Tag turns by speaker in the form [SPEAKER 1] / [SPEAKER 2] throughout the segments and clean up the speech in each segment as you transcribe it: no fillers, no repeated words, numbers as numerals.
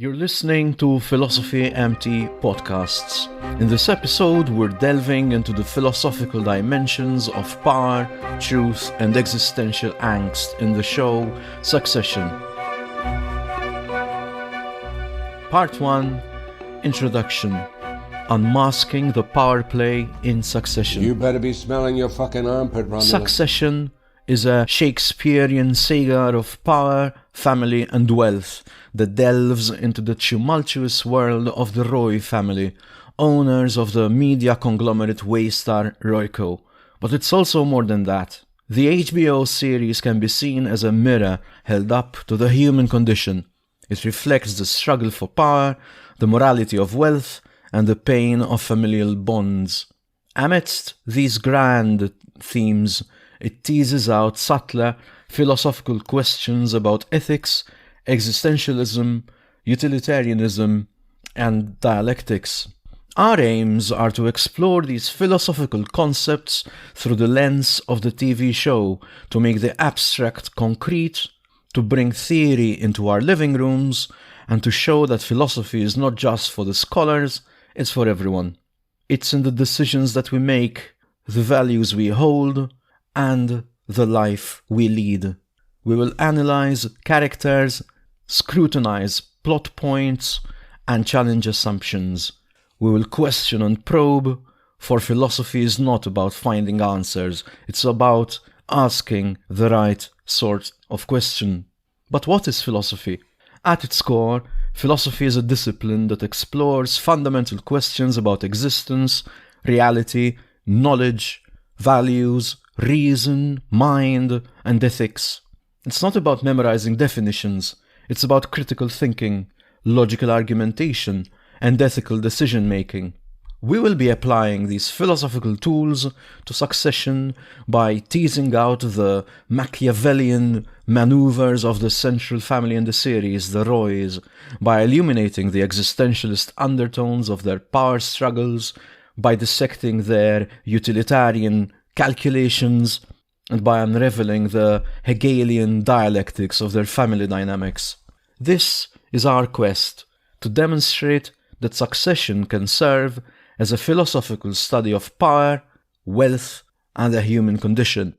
[SPEAKER 1] You're listening to Philosophy Empty Podcasts. In this episode, we're delving into the philosophical dimensions of power, truth, and existential angst in the show Succession. Part 1, Introduction. Unmasking the power play in Succession.
[SPEAKER 2] You better be smelling your fucking armpit, Romulus.
[SPEAKER 1] Succession is a Shakespearean saga of power, family, and wealth that delves into the tumultuous world of the Roy family, owners of the media conglomerate Waystar Royco. But it's also more than that. The HBO series can be seen as a mirror held up to the human condition. It reflects the struggle for power, the morality of wealth, and the pain of familial bonds. Amidst these grand themes, it teases out subtler philosophical questions about ethics, existentialism, utilitarianism, and dialectics. Our aims are to explore these philosophical concepts through the lens of the TV show, to make the abstract concrete, to bring theory into our living rooms, and to show that philosophy is not just for the scholars, it's for everyone. It's in the decisions that we make, the values we hold, and the life we lead. We will analyze characters, scrutinize plot points, and challenge assumptions. We will question and probe, for philosophy is not about finding answers, it's about asking the right sort of question. But what is philosophy? At its core, philosophy is a discipline that explores fundamental questions about existence, reality, knowledge, values, reason, mind, and ethics. It's not about memorizing definitions, it's about critical thinking, logical argumentation, and ethical decision-making. We will be applying these philosophical tools to Succession by teasing out the Macchiavellian maneuvers of the central family in the series, the Roys, by illuminating the existentialist undertones of their power struggles, by dissecting their utilitarian calculations, and by unraveling the Hegelian dialectics of their family dynamics. This is our quest to demonstrate that Succession can serve as a philosophical study of power, wealth, and the human condition.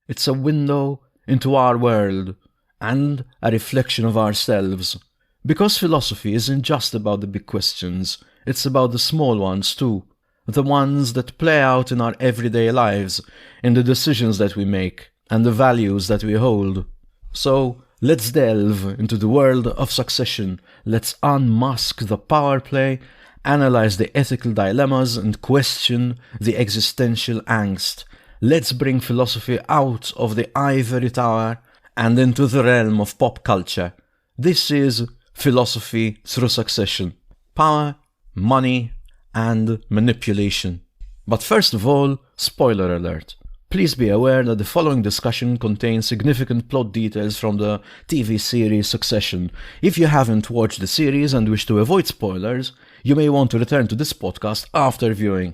[SPEAKER 1] It's a window into our world and a reflection of ourselves. Because philosophy isn't just about the big questions, it's about the small ones too. The ones that play out in our everyday lives, in the decisions that we make, and the values that we hold. So, let's delve into the world of Succession. Let's unmask the power play, analyze the ethical dilemmas, and question the existential angst. Let's bring philosophy out of the ivory tower and into the realm of pop culture. This is Philosophy Through Succession. Power, money, and manipulation. But first of all, spoiler alert. Please be aware that the following discussion contains significant plot details from the TV series Succession. If you haven't watched the series and wish to avoid spoilers, you may want to return to this podcast after viewing.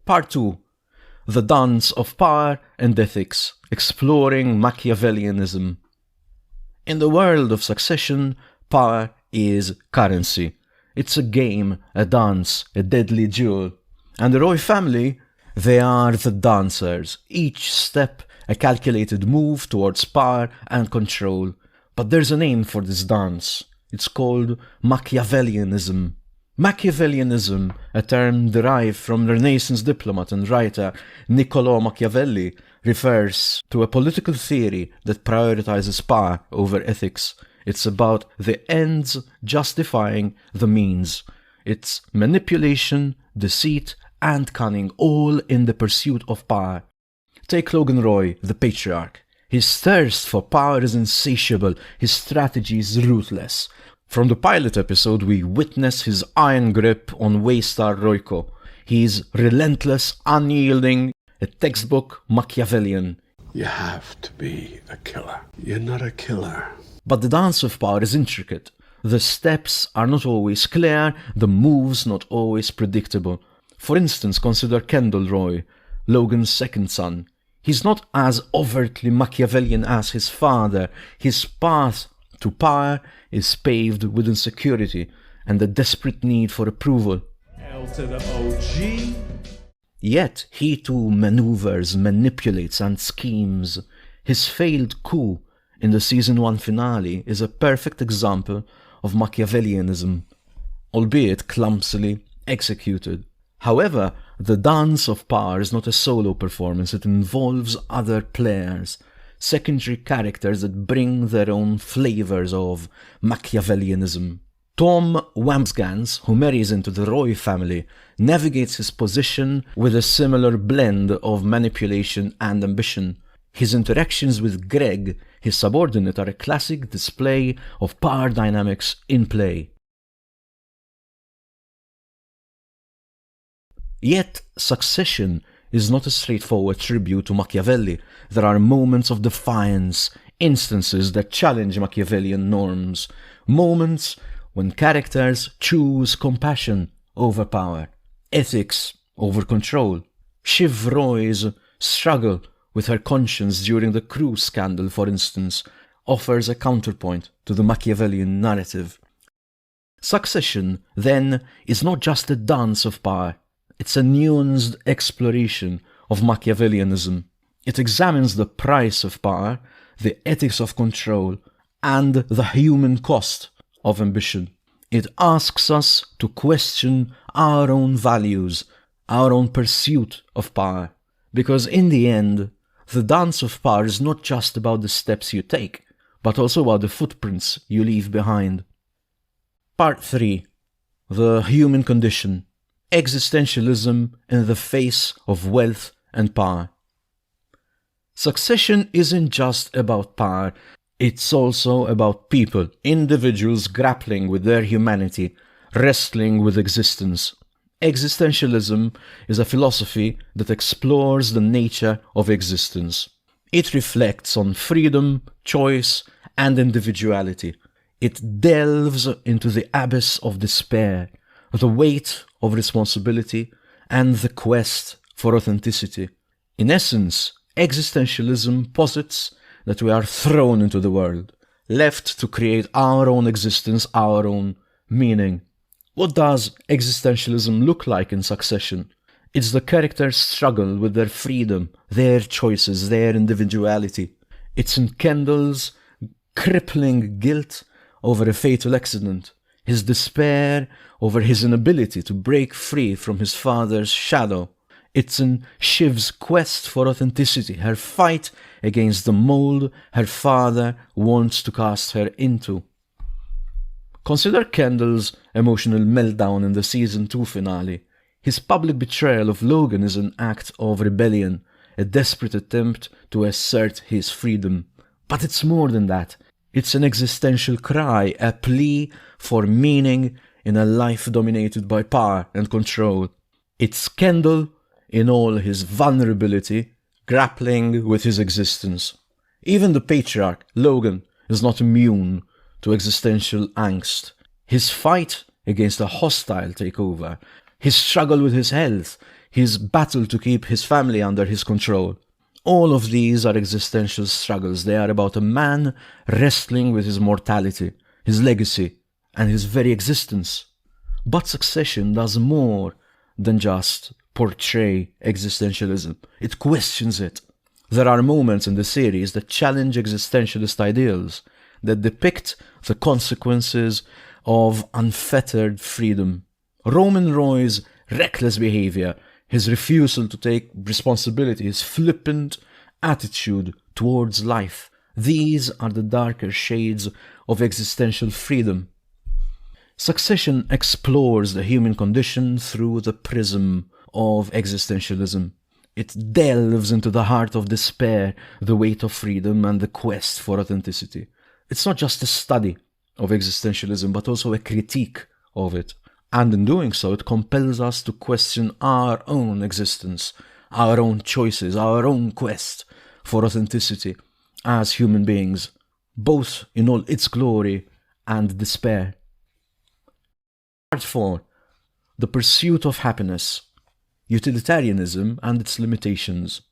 [SPEAKER 1] Part 2. The Dance of Power and Ethics, exploring Macchiavellianism. In the world of Succession, power is currency. It's a game, a dance, a deadly duel. And the Roy family, they are the dancers, each step a calculated move towards power and control. But there's a name for this dance. It's called Macchiavellianism. Macchiavellianism, a term derived from Renaissance diplomat and writer Niccolò Machiavelli, refers to a political theory that prioritizes power over ethics. It's about the ends justifying the means. It's manipulation, deceit, and cunning, all in the pursuit of power. Take Logan Roy, the patriarch. His thirst for power is insatiable, his strategy is ruthless. From the pilot episode, we witness his iron grip on Waystar Royco. He's relentless, unyielding, a textbook Machiavellian.
[SPEAKER 2] You have to be a killer. You're not a killer.
[SPEAKER 1] But the dance of power is intricate. The steps are not always clear, the moves not always predictable. For instance, consider Kendall Roy, Logan's second son. He's not as overtly Machiavellian as his father. His path to power is paved with insecurity and the desperate need for approval.
[SPEAKER 3] L to the OG.
[SPEAKER 1] Yet he too maneuvers, manipulates and schemes. His failed coup in the season 1 finale is a perfect example of Macchiavellianism, albeit clumsily executed. However, the dance of power is not a solo performance, it involves other players, secondary characters that bring their own flavors of Macchiavellianism. Tom Wambsgans, who marries into the Roy family, navigates his position with a similar blend of manipulation and ambition. His interactions with Greg, his subordinate, are a classic display of power dynamics in play. Yet, Succession is not a straightforward tribute to Machiavelli. There are moments of defiance, instances that challenge Machiavellian norms, moments when characters choose compassion over power, ethics over control. Shiv Roy's struggle with her conscience during the cruise scandal, for instance, offers a counterpoint to the Machiavellian narrative. Succession, then, is not just a dance of power. It's a nuanced exploration of Machiavellianism. It examines the price of power, the ethics of control, and the human cost of ambition. It asks us to question our own values, our own pursuit of power. Because in the end, the dance of power is not just about the steps you take, but also about the footprints you leave behind. Part 3. The Human Condition. Existentialism in the face of wealth and power. Succession isn't just about power, it's also about people, individuals grappling with their humanity, wrestling with existence. Existentialism is a philosophy that explores the nature of existence. It reflects on freedom, choice, and individuality. It delves into the abyss of despair, the weight of responsibility, and the quest for authenticity. In essence, existentialism posits that we are thrown into the world, left to create our own existence, our own meaning. What does existentialism look like in Succession? It's the characters' struggle with their freedom, their choices, their individuality. It's in Kendall's crippling guilt over a fatal accident, his despair over his inability to break free from his father's shadow. It's in Shiv's quest for authenticity, her fight against the mold her father wants to cast her into. Consider Kendall's emotional meltdown in the season 2 finale. His public betrayal of Logan is an act of rebellion, a desperate attempt to assert his freedom. But it's more than that. It's an existential cry, a plea for meaning in a life dominated by power and control. It's Kendall, in all his vulnerability, grappling with his existence. Even the patriarch, Logan, is not immune to existential angst. His fight against a hostile takeover, his struggle with his health, his battle to keep his family under his control. All of these are existential struggles. They are about a man wrestling with his mortality, his legacy, and his very existence. But Succession does more than just portray existentialism. It questions it. There are moments in the series that challenge existentialist ideals, that depict the consequences of unfettered freedom. Roman Roy's reckless behavior, his refusal to take responsibility, his flippant attitude towards life, these are the darker shades of existential freedom. Succession explores the human condition through the prism of existentialism. It delves into the heart of despair, the weight of freedom, and the quest for authenticity. It's not just a study of existentialism, but also a critique of it. And in doing so, it compels us to question our own existence, our own choices, our own quest for authenticity as human beings, both in all its glory and despair. Part 4. The Pursuit of Happiness. Utilitarianism and its limitations.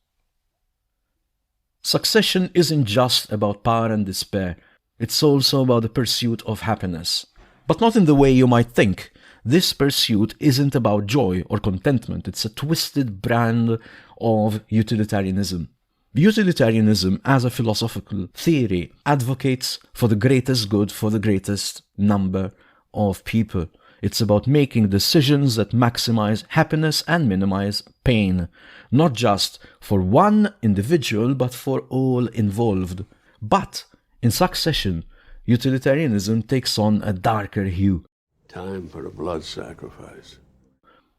[SPEAKER 1] Succession isn't just about power and despair. It's also about the pursuit of happiness. But not in the way you might think. This pursuit isn't about joy or contentment. It's a twisted brand of utilitarianism. Utilitarianism, as a philosophical theory, advocates for the greatest good for the greatest number of people. It's about making decisions that maximize happiness and minimize pain, not just for one individual, but for all involved. But in succession, utilitarianism takes on a darker hue.
[SPEAKER 2] Time for a blood sacrifice.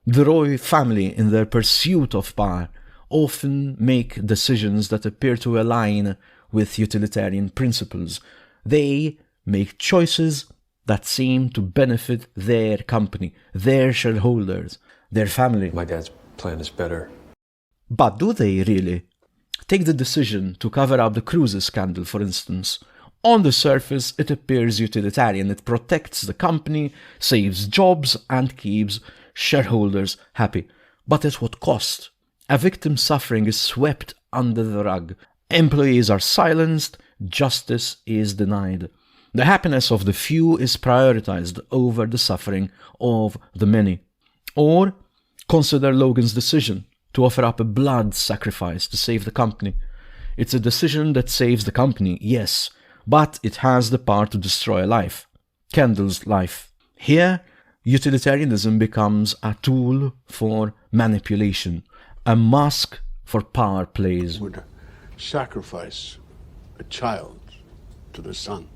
[SPEAKER 1] The Roy family, in their pursuit of power, often make decisions that appear to align with utilitarian principles. They make choices that seem to benefit their company, their shareholders, their family.
[SPEAKER 4] My dad's plan is better.
[SPEAKER 1] But do they really? Take the decision to cover up the cruises scandal, for instance. On the surface, it appears utilitarian. It protects the company, saves jobs, and keeps shareholders happy. But at what cost? A victim's suffering is swept under the rug. Employees are silenced. Justice is denied. The happiness of the few is prioritized over the suffering of the many. Or consider Logan's decision to offer up a blood sacrifice to save the company. It's a decision that saves the company, yes, but it has the power to destroy a life. Kendall's life. Here, utilitarianism becomes a tool for manipulation, a mask for power plays.
[SPEAKER 2] Would sacrifice a child to the sun.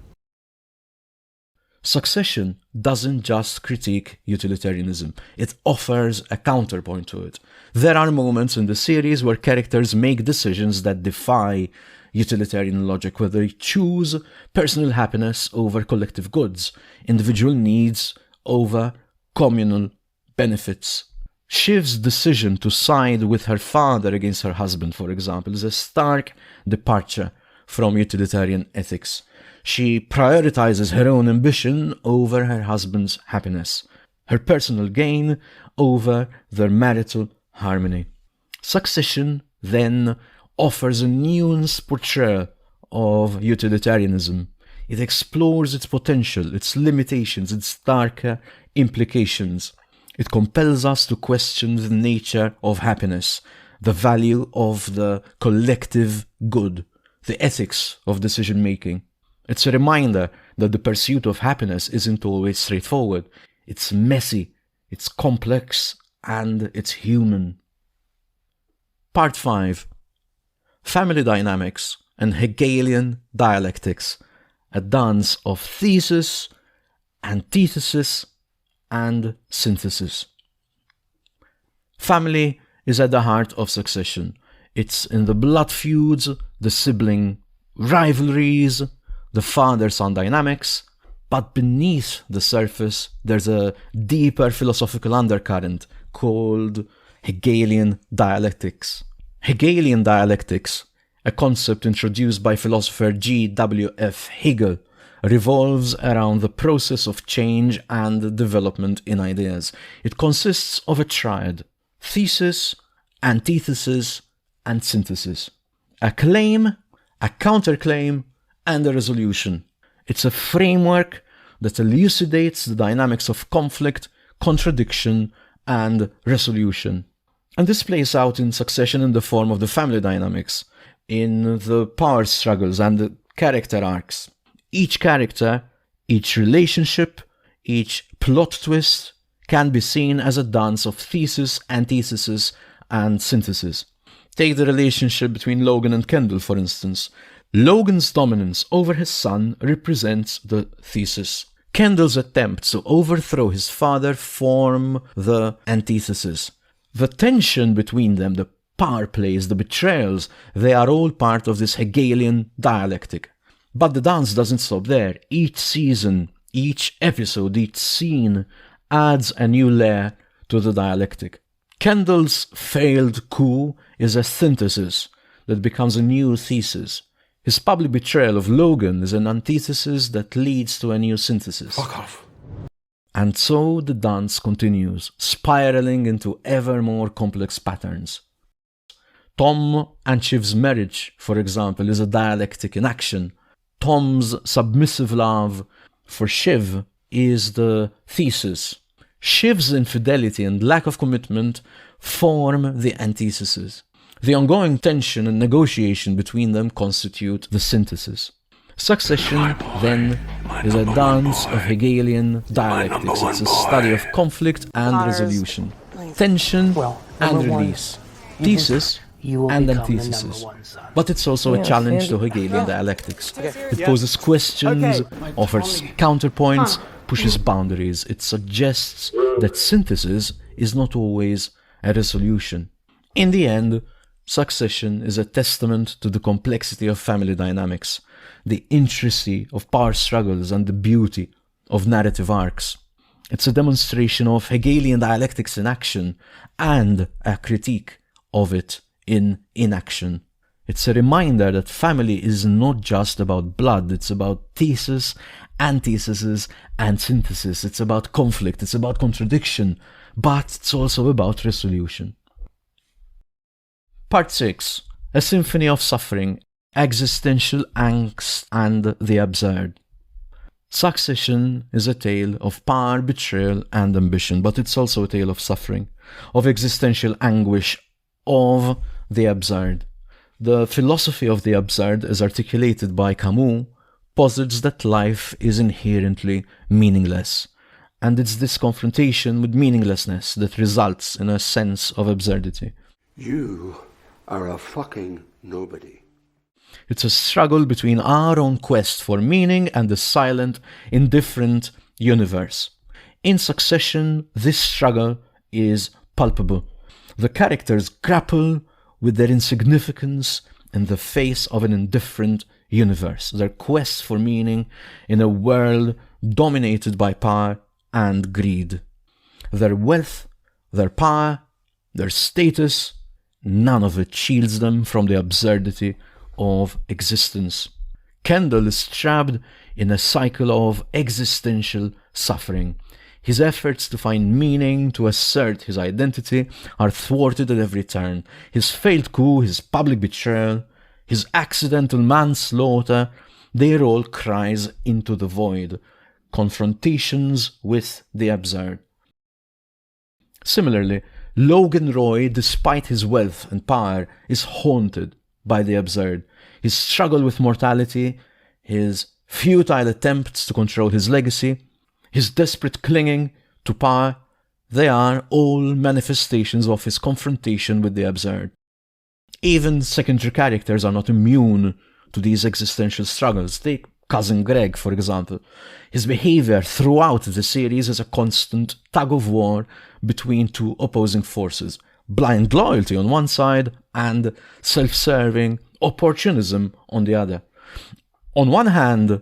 [SPEAKER 1] Succession doesn't just critique utilitarianism, it offers a counterpoint to it. There are moments in the series where characters make decisions that defy utilitarian logic, where they choose personal happiness over collective goods, individual needs over communal benefits. Shiv's decision to side with her father against her husband, for example, is a stark departure from utilitarian ethics. She prioritizes her own ambition over her husband's happiness, her personal gain over their marital harmony. Succession, then, offers a nuanced portrayal of utilitarianism. It explores its potential, its limitations, its darker implications. It compels us to question the nature of happiness, the value of the collective good, the ethics of decision-making. It's a reminder that the pursuit of happiness isn't always straightforward. It's messy, it's complex, and it's human. Part 5. Family Dynamics and Hegelian Dialectics, a dance of thesis, antithesis, and synthesis. Family is at the heart of succession. It's in the blood feuds, the sibling rivalries, the father-son dynamics, but beneath the surface there's a deeper philosophical undercurrent called Hegelian Dialectics. Hegelian Dialectics, a concept introduced by philosopher G.W.F. Hegel, revolves around the process of change and development in ideas. It consists of a triad: thesis, antithesis, and synthesis. A claim, a counterclaim, and a resolution. It's a framework that elucidates the dynamics of conflict, contradiction, and resolution. And this plays out in succession in the form of the family dynamics, in the power struggles and the character arcs. Each character, each relationship, each plot twist can be seen as a dance of thesis, antithesis, and synthesis. Take the relationship between Logan and Kendall, for instance. Logan's dominance over his son represents the thesis. Kendall's attempts to overthrow his father form the antithesis. The tension between them, the power plays, the betrayals, they are all part of this Hegelian dialectic. But the dance doesn't stop there. Each season, each episode, each scene adds a new layer to the dialectic. Kendall's failed coup is a synthesis that becomes a new thesis. His public betrayal of Logan is an antithesis that leads to a new synthesis.
[SPEAKER 4] Fuck off.
[SPEAKER 1] And so the dance continues, spiraling into ever more complex patterns. Tom and Shiv's marriage, for example, is a dialectic in action. Tom's submissive love for Shiv is the Thesis. Shiv's infidelity and lack of commitment form the Antithesis. The ongoing tension and negotiation between them constitute the Synthesis. Succession, then, is a dance of Hegelian dialectics. It's a study of conflict and resolution, tension and release, thesis and antithesis. But it's also a challenge to Hegelian dialectics. It poses questions, offers counterpoints, pushes boundaries. It suggests that synthesis is not always a resolution. In the end, Succession is a testament to the complexity of family dynamics, the intricacy of power struggles, and the beauty of narrative arcs. It's a demonstration of Hegelian dialectics in action and a critique of it in inaction. It's a reminder that family is not just about blood, it's about thesis, antithesis, and synthesis. It's about conflict, it's about contradiction, but it's also about resolution. Part 6. A Symphony of Suffering, Existential Angst and the Absurd. Succession is a tale of power, betrayal, and ambition, but it's also a tale of suffering, of existential anguish, of the absurd. The philosophy of the absurd, as articulated by Camus, posits that life is inherently meaningless, and it's this confrontation with meaninglessness that results in a sense of absurdity.
[SPEAKER 4] You are a fucking nobody.
[SPEAKER 1] It's a struggle between our own quest for meaning and the silent, indifferent universe. In Succession, this struggle is palpable. The characters grapple with their insignificance in the face of an indifferent universe, their quest for meaning in a world dominated by power and greed. Their wealth, their power, their status, none of it shields them from the absurdity of existence. Kendall is trapped in a cycle of existential suffering. His efforts to find meaning, to assert his identity, are thwarted at every turn. His failed coup, his public betrayal, his accidental manslaughter, they are all cries into the void, confrontations with the absurd. Similarly, Logan Roy, despite his wealth and power, is haunted by the absurd. His struggle with mortality, his futile attempts to control his legacy, his desperate clinging to power, they are all manifestations of his confrontation with the absurd. Even secondary characters are not immune to these existential struggles. Take Cousin Greg, for example. His behavior throughout the series is a constant tug-of-war between two opposing forces, blind loyalty on one side and self-serving opportunism on the other. On one hand,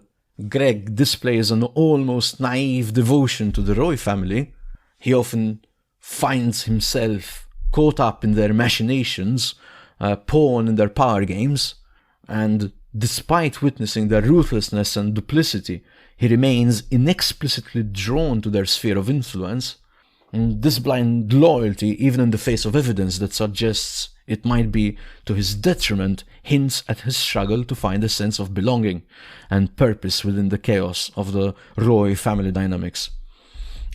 [SPEAKER 1] Greg displays an almost naive devotion to the Roy family. He often finds himself caught up in their machinations, a pawn in their power games, and despite witnessing their ruthlessness and duplicity, he remains inexplicably drawn to their sphere of influence. And this blind loyalty, even in the face of evidence that suggests it might be to his detriment, hints at his struggle to find a sense of belonging and purpose within the chaos of the Roy family dynamics.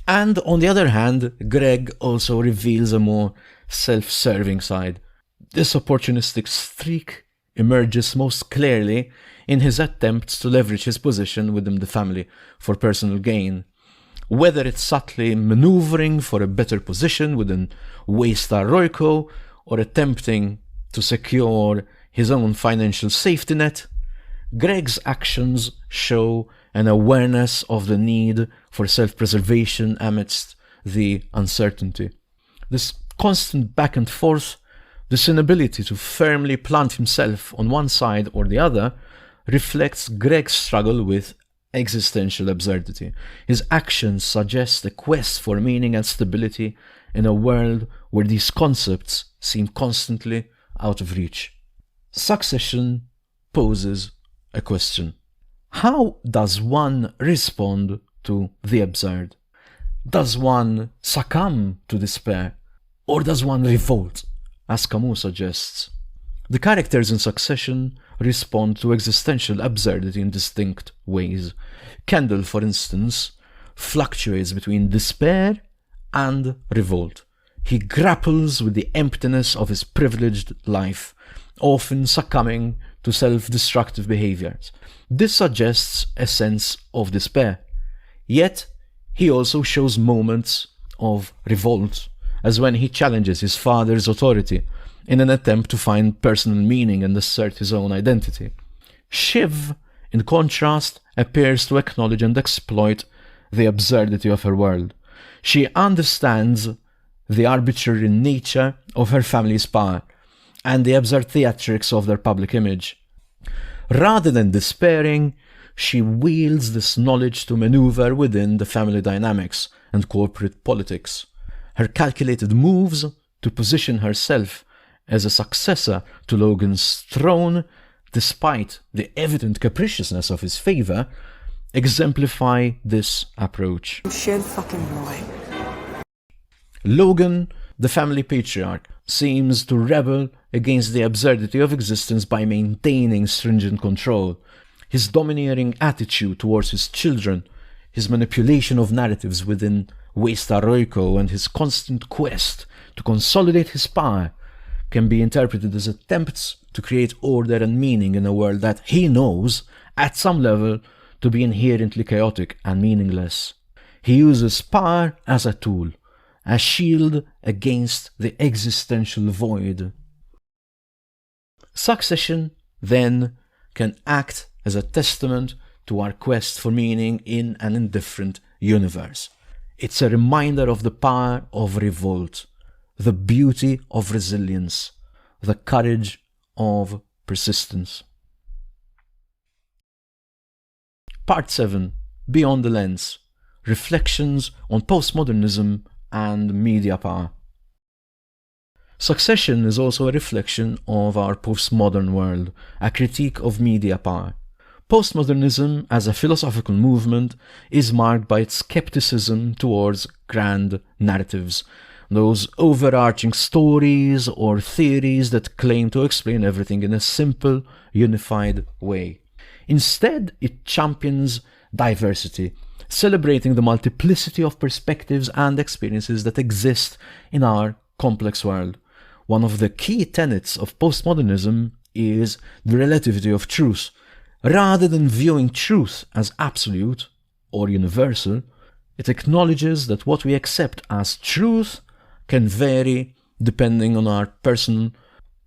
[SPEAKER 1] And on the other hand, Greg also reveals a more self-serving side. This opportunistic streak emerges most clearly in his attempts to leverage his position within the family for personal gain. Whether it's subtly maneuvering for a better position within Waystar Royco or attempting to secure his own financial safety net, Greg's actions show an awareness of the need for self-preservation amidst the uncertainty. This constant back and forth, this inability to firmly plant himself on one side or the other, reflects Greg's struggle with existential absurdity. His actions suggest a quest for meaning and stability in a world where these concepts seem constantly out of reach. Succession poses a question. How does one respond to the absurd? Does one succumb to despair? Or does one revolt, as Camus suggests? The characters in Succession respond to existential absurdity in distinct ways. Kendall, for instance, fluctuates between despair and revolt. He grapples with the emptiness of his privileged life, often succumbing to self-destructive behaviors. This suggests a sense of despair. Yet, he also shows moments of revolt, as when he challenges his father's authority in an attempt to find personal meaning and assert his own identity. Shiv, in contrast, appears to acknowledge and exploit the absurdity of her world. She understands the arbitrary nature of her family's power and the absurd theatrics of their public image. Rather than despairing, she wields this knowledge to maneuver within the family dynamics and corporate politics. Her calculated moves to position herself as a successor to Logan's throne, despite the evident capriciousness of his favour, exemplify this approach.
[SPEAKER 5] Shit fucking boy.
[SPEAKER 1] Logan, the family patriarch, seems to rebel against the absurdity of existence by maintaining stringent control. His domineering attitude towards his children, his manipulation of narratives within Waystar Royko, and his constant quest to consolidate his power can be interpreted as attempts to create order and meaning in a world that he knows, at some level, to be inherently chaotic and meaningless. He uses power as a tool, a shield against the existential void. Succession, then, can act as a testament to our quest for meaning in an indifferent universe. It's a reminder of the power of revolt, the beauty of resilience, the courage of persistence. Part 7. Beyond the Lens. Reflections on Postmodernism and Media Power. Succession is also a reflection of our postmodern world, a critique of media power. Postmodernism, as a philosophical movement, is marked by its skepticism towards grand narratives, those overarching stories or theories that claim to explain everything in a simple, unified way. Instead, it champions diversity, celebrating the multiplicity of perspectives and experiences that exist in our complex world. One of the key tenets of postmodernism is the relativity of truth. Rather than viewing truth as absolute or universal, it acknowledges that what we accept as truth can vary depending on our personal,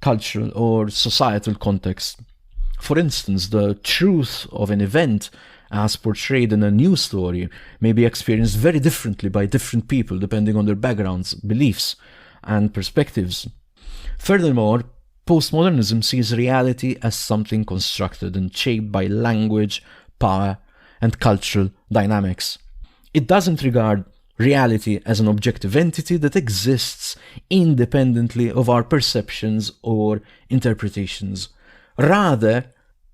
[SPEAKER 1] cultural, or societal context. For instance, the truth of an event as portrayed in a news story may be experienced very differently by different people depending on their backgrounds, beliefs, and perspectives. Furthermore, postmodernism sees reality as something constructed and shaped by language, power, and cultural dynamics. It doesn't regard reality as an objective entity that exists independently of our perceptions or interpretations. Rather,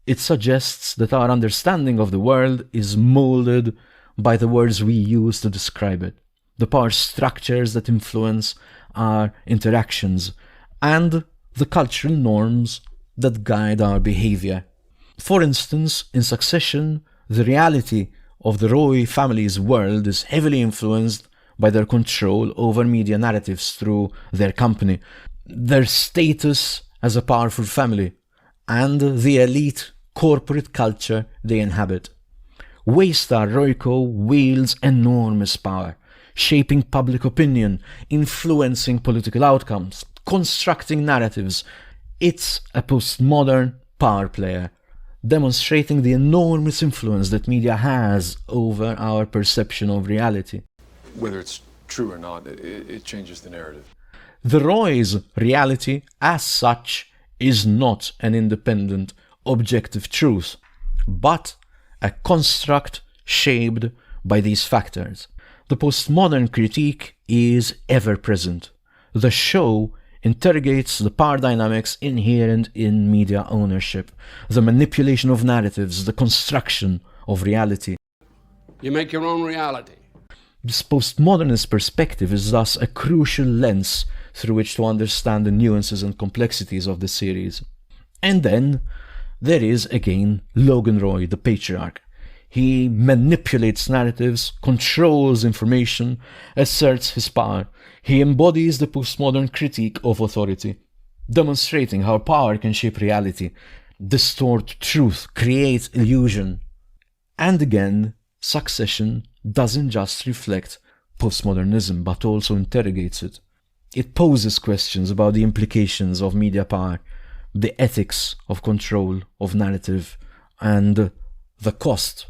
[SPEAKER 1] it suggests that our understanding of the world is molded by the words we use to describe it, the power structures that influence our interactions, and the cultural norms that guide our behavior. For instance, in Succession, the reality of the Roy family's world is heavily influenced by their control over media narratives through their company, their status as a powerful family, and the elite corporate culture they inhabit. Waystar Royko wields enormous power, shaping public opinion, influencing political outcomes, constructing narratives. It's a postmodern power player, demonstrating the enormous influence that media has over our perception of reality.
[SPEAKER 6] Whether it's true or not, it changes the narrative.
[SPEAKER 1] The Roy's reality, as such, is not an independent, objective truth, but a construct shaped by these factors. The postmodern critique is ever present. The show interrogates the power dynamics inherent in media ownership, the manipulation of narratives, the construction of reality.
[SPEAKER 4] You make your own reality.
[SPEAKER 1] This postmodernist perspective is thus a crucial lens through which to understand the nuances and complexities of the series. And then, There is, again, Logan Roy, the patriarch. He manipulates narratives, controls information, asserts his power. He embodies the postmodern critique of authority, demonstrating how power can shape reality, distort truth, create illusion. And again, Succession doesn't just reflect postmodernism, but also interrogates it. It poses questions about the implications of media power, the ethics of control of narrative, and the cost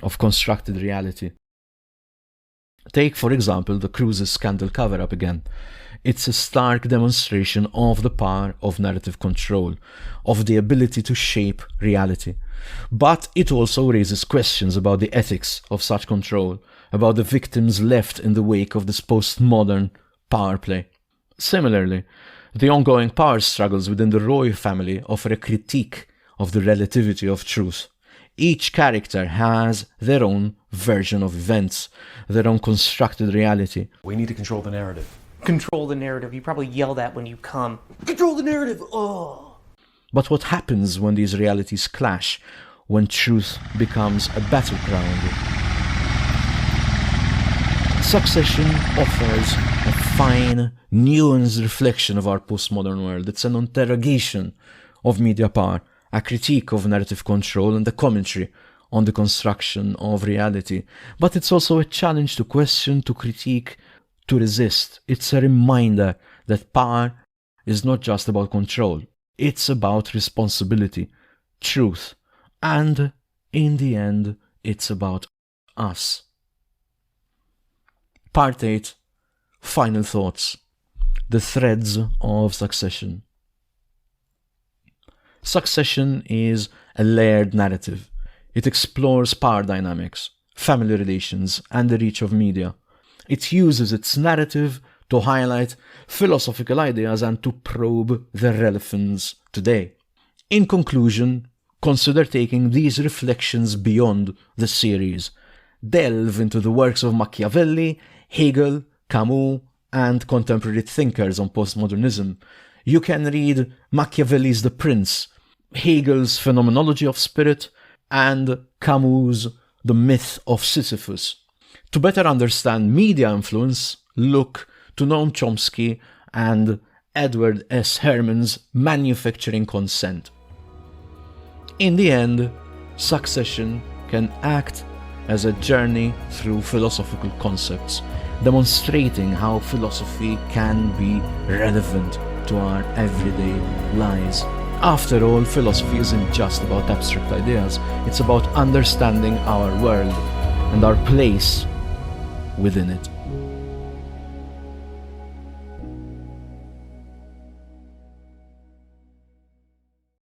[SPEAKER 1] of constructed reality. Take, for example, the Cruises scandal cover-up again. It's a stark demonstration of the power of narrative control, of the ability to shape reality. But it also raises questions about the ethics of such control, about the victims left in the wake of this postmodern power play. Similarly, the ongoing power struggles within the Roy family offer a critique of the relativity of truth. Each character has their own version of events, their own constructed reality.
[SPEAKER 6] We need to control the narrative.
[SPEAKER 5] Control the narrative. You probably yell that when you come. Control the narrative! Oh!
[SPEAKER 1] But what happens when these realities clash, when truth becomes a battleground? Succession offers a fine, nuanced reflection of our postmodern world. It's an interrogation of media power, a critique of narrative control, and a commentary on the construction of reality. But it's also a challenge to question, to critique, to resist. It's a reminder that power is not just about control. It's about responsibility, truth, and in the end, it's about us. Part 8. Final thoughts. The threads of Succession. Succession is a layered narrative. It explores power dynamics, family relations, and the reach of media. It uses its narrative to highlight philosophical ideas and to probe their relevance today. In conclusion, consider taking these reflections beyond the series. Delve into the works of Machiavelli, Hegel, Camus, and contemporary thinkers on postmodernism. You can read Machiavelli's The Prince, Hegel's Phenomenology of Spirit, and Camus' The Myth of Sisyphus. To better understand media influence, look to Noam Chomsky and Edward S. Herman's Manufacturing Consent. In the end, Succession can act as a journey through philosophical concepts, demonstrating how philosophy can be relevant to our everyday lives. After all, philosophy isn't just about abstract ideas, it's about understanding our world and our place within it.